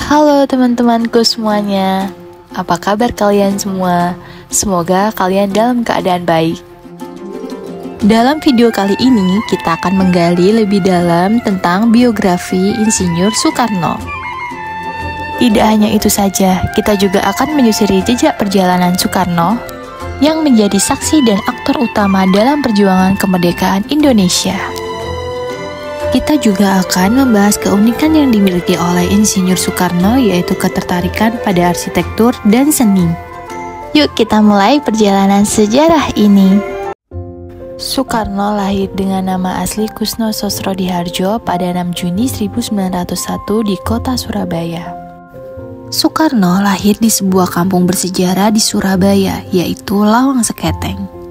Halo teman-temanku semuanya, apa kabar kalian semua? Semoga kalian dalam keadaan baik. Dalam video kali ini, kita akan menggali lebih dalam tentang biografi Insinyur Soekarno. Tidak hanya itu saja, kita juga akan menyusuri jejak perjalanan Soekarno yang menjadi saksi dan aktor utama dalam perjuangan kemerdekaan Indonesia. Kita juga akan membahas keunikan yang dimiliki oleh Insinyur Soekarno, yaitu ketertarikan pada arsitektur dan seni. Yuk kita mulai perjalanan sejarah ini. Soekarno lahir dengan nama asli Kusno Sosrodihardjo pada 6 Juni 1901 di kota Surabaya. Soekarno lahir di sebuah kampung bersejarah di Surabaya, yaitu Lawang Seketeng.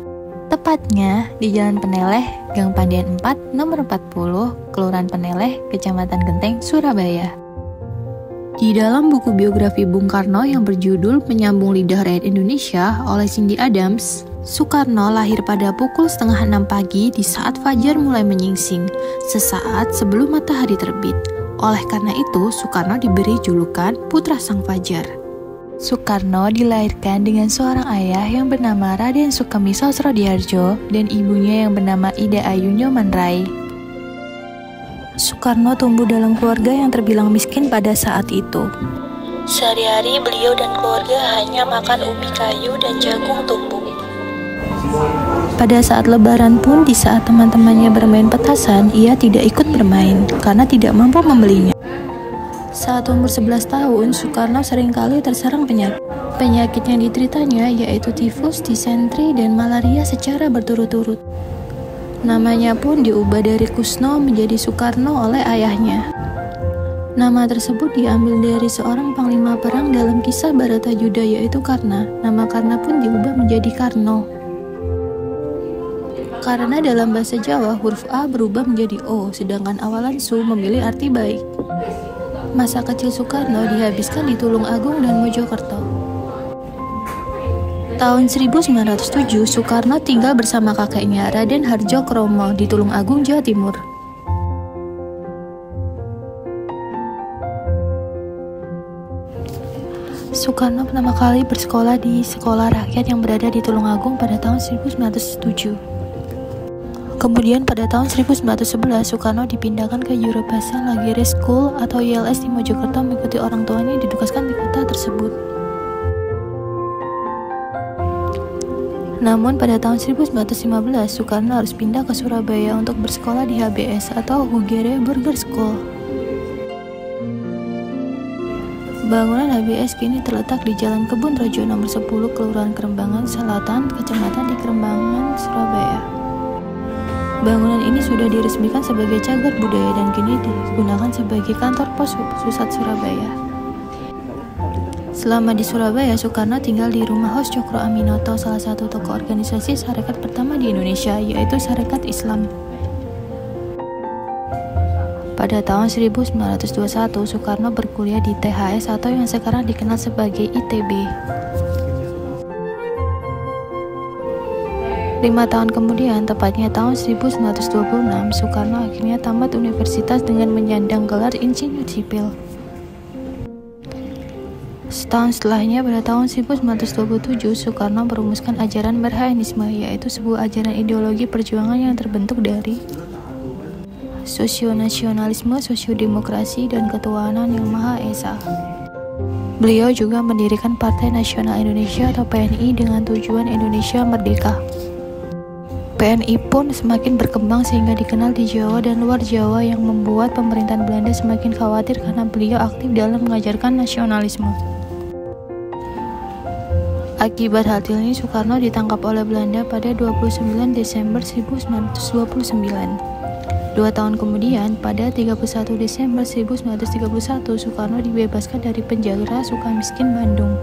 Tepatnya di Jalan Peneleh, Gang Pandian 4, nomor 40, Kelurahan Peneleh, Kecamatan Genteng, Surabaya. Di dalam buku biografi Bung Karno yang berjudul Penyambung Lidah Rakyat Indonesia oleh Cindy Adams, Soekarno lahir pada pukul 5:30 pagi di saat fajar mulai menyingsing, sesaat sebelum matahari terbit. Oleh karena itu, Soekarno diberi julukan Putra Sang Fajar. Soekarno dilahirkan dengan seorang ayah yang bernama Raden Sukemi Sosrodihardjo dan ibunya yang bernama Ida Ayu Nyoman-Rai. Soekarno tumbuh dalam keluarga yang terbilang miskin pada saat itu. Sehari-hari beliau dan keluarga hanya makan ubi kayu dan jagung tumbuk. Pada saat lebaran pun, di saat teman-temannya bermain petasan, ia tidak ikut bermain karena tidak mampu membelinya. Saat umur 11 tahun, Soekarno seringkali terserang penyakit. Penyakit yang dideritanya yaitu tifus, disentri, dan malaria secara berturut-turut. Namanya pun diubah dari Kusno menjadi Soekarno oleh ayahnya. Nama tersebut diambil dari seorang panglima perang dalam kisah Bharatayuddha yaitu Karna. Nama Karna pun diubah menjadi Karno. Karena dalam bahasa Jawa huruf A berubah menjadi O, sedangkan awalan Su memiliki arti baik. Masa kecil Soekarno dihabiskan di Tulung Agung dan Mojokerto. Tahun 1907, Soekarno tinggal bersama kakeknya Raden Hardjo Kromo di Tulung Agung, Jawa Timur. Soekarno pertama kali bersekolah di sekolah rakyat yang berada di Tulung Agung pada tahun 1907. Kemudian pada tahun 1911, Soekarno dipindahkan ke Eurobasal Lagere School atau YLS di Mojokerto mengikuti orang tuanya yang ditugaskan di kota tersebut. Namun pada tahun 1915, Soekarno harus pindah ke Surabaya untuk bersekolah di HBS atau Hugere Burger School. Bangunan HBS kini terletak di Jalan Kebun Rojo nomor 10, Kelurahan Kerembangan Selatan, Kecamatan di Kerembangan, Surabaya. Bangunan ini sudah diresmikan sebagai cagar budaya dan kini digunakan sebagai kantor pos pusat Surabaya. Selama di Surabaya, Soekarno tinggal di rumah Hos Cokro Aminoto, salah satu tokoh organisasi syarikat pertama di Indonesia, yaitu Syarikat Islam. Pada tahun 1921, Soekarno berkuliah di THS atau yang sekarang dikenal sebagai ITB. 5 tahun kemudian, tepatnya tahun 1926, Soekarno akhirnya tamat universitas dengan menyandang gelar insinyur sipil. Setahun setelahnya, pada tahun 1927, Soekarno merumuskan ajaran Marhaenisme, yaitu sebuah ajaran ideologi perjuangan yang terbentuk dari sosionasionalisme, sosiodemokrasi, dan ketuhanan yang Maha Esa. Beliau juga mendirikan Partai Nasional Indonesia atau PNI dengan tujuan Indonesia Merdeka. PNI pun semakin berkembang sehingga dikenal di Jawa dan luar Jawa yang membuat pemerintahan Belanda semakin khawatir karena beliau aktif dalam mengajarkan nasionalisme. Akibat hal ini, Soekarno ditangkap oleh Belanda pada 29 Desember 1929. 2 tahun kemudian, pada 31 Desember 1931, Soekarno dibebaskan dari penjara Sukamiskin, Bandung.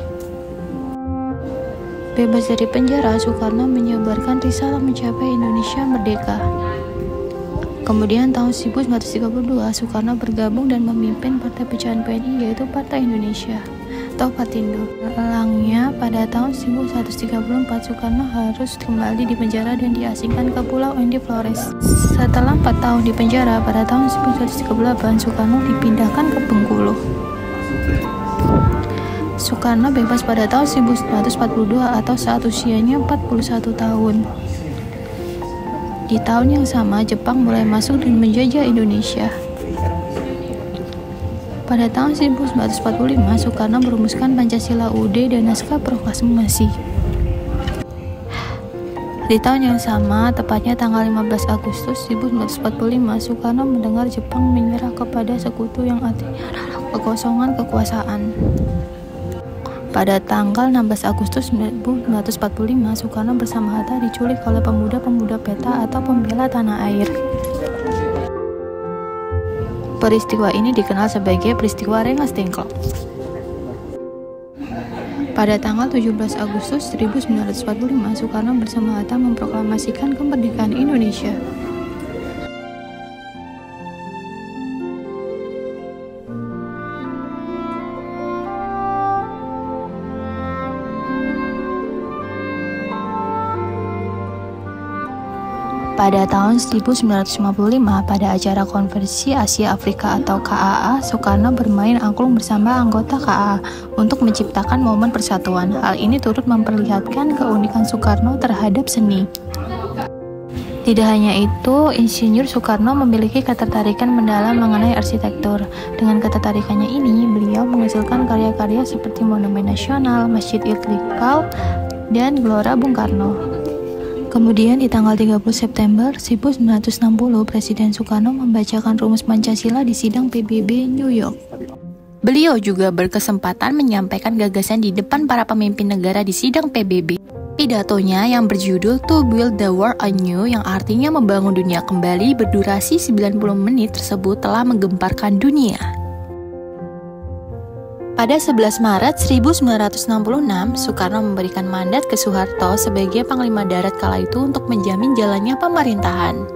Bebas dari penjara, Soekarno menyebarkan risalah mencapai Indonesia Merdeka. Kemudian tahun 1932, Soekarno bergabung dan memimpin Partai Pecahan PNI yaitu Partai Indonesia atau Partindo. Elangnya pada tahun 1934, Soekarno harus kembali di penjara dan diasingkan ke Pulau Endi Flores. Setelah 4 tahun di penjara, pada tahun 1938, Soekarno dipindahkan ke Bengkulu. Soekarno bebas pada tahun 1942 atau saat usianya 41 tahun. Di tahun yang sama, Jepang mulai masuk dan menjajah Indonesia. Pada tahun 1945, Soekarno merumuskan Pancasila UUD dan naskah proklamasi. Di tahun yang sama, tepatnya tanggal 15 Agustus 1945, Soekarno mendengar Jepang menyerah kepada sekutu yang artinya adalah kekosongan kekuasaan. Pada tanggal 16 Agustus 1945, Soekarno bersama Hatta diculik oleh pemuda-pemuda PETA atau pembela tanah air. Peristiwa ini dikenal sebagai peristiwa Rengas Dengklok. Pada tanggal 17 Agustus 1945, Soekarno bersama Hatta memproklamasikan kemerdekaan Indonesia. Pada tahun 1955, pada acara Konferensi Asia Afrika atau KAA, Soekarno bermain angklung bersama anggota KAA untuk menciptakan momen persatuan. Hal ini turut memperlihatkan keunikan Soekarno terhadap seni. Tidak hanya itu, Insinyur Soekarno memiliki ketertarikan mendalam mengenai arsitektur. Dengan ketertarikannya ini, beliau menghasilkan karya-karya seperti Monumen Nasional, Masjid Istiqlal, dan Gelora Bung Karno. Kemudian di tanggal 30 September 1960, Presiden Soekarno membacakan rumus Pancasila di sidang PBB New York. Beliau juga berkesempatan menyampaikan gagasan di depan para pemimpin negara di sidang PBB. Pidatonya yang berjudul To Build the World Anew, yang artinya membangun dunia kembali, berdurasi 90 menit tersebut telah menggemparkan dunia. Pada 11 Maret 1966, Soekarno memberikan mandat ke Soeharto sebagai Panglima Darat kala itu untuk menjamin jalannya pemerintahan.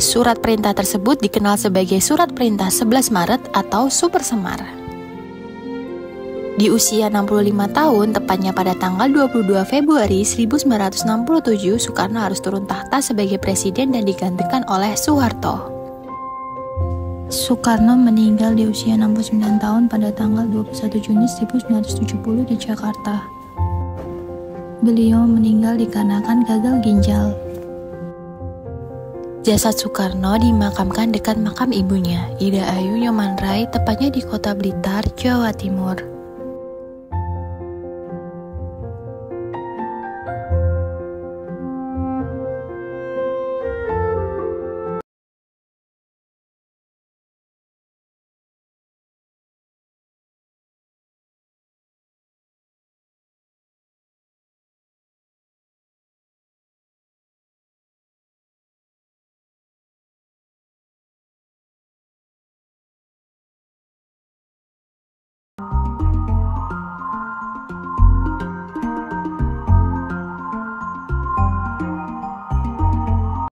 Surat perintah tersebut dikenal sebagai Surat Perintah 11 Maret atau Super Semar. Di usia 65 tahun, tepatnya pada tanggal 22 Februari 1967, Soekarno harus turun tahta sebagai presiden dan digantikan oleh Soeharto. Soekarno meninggal di usia 69 tahun pada tanggal 21 Juni 1970 di Jakarta. Beliau meninggal dikarenakan gagal ginjal. Jasad Soekarno dimakamkan dekat makam ibunya, Ida Ayu Nyoman Rai, tepatnya di Kota Blitar, Jawa Timur.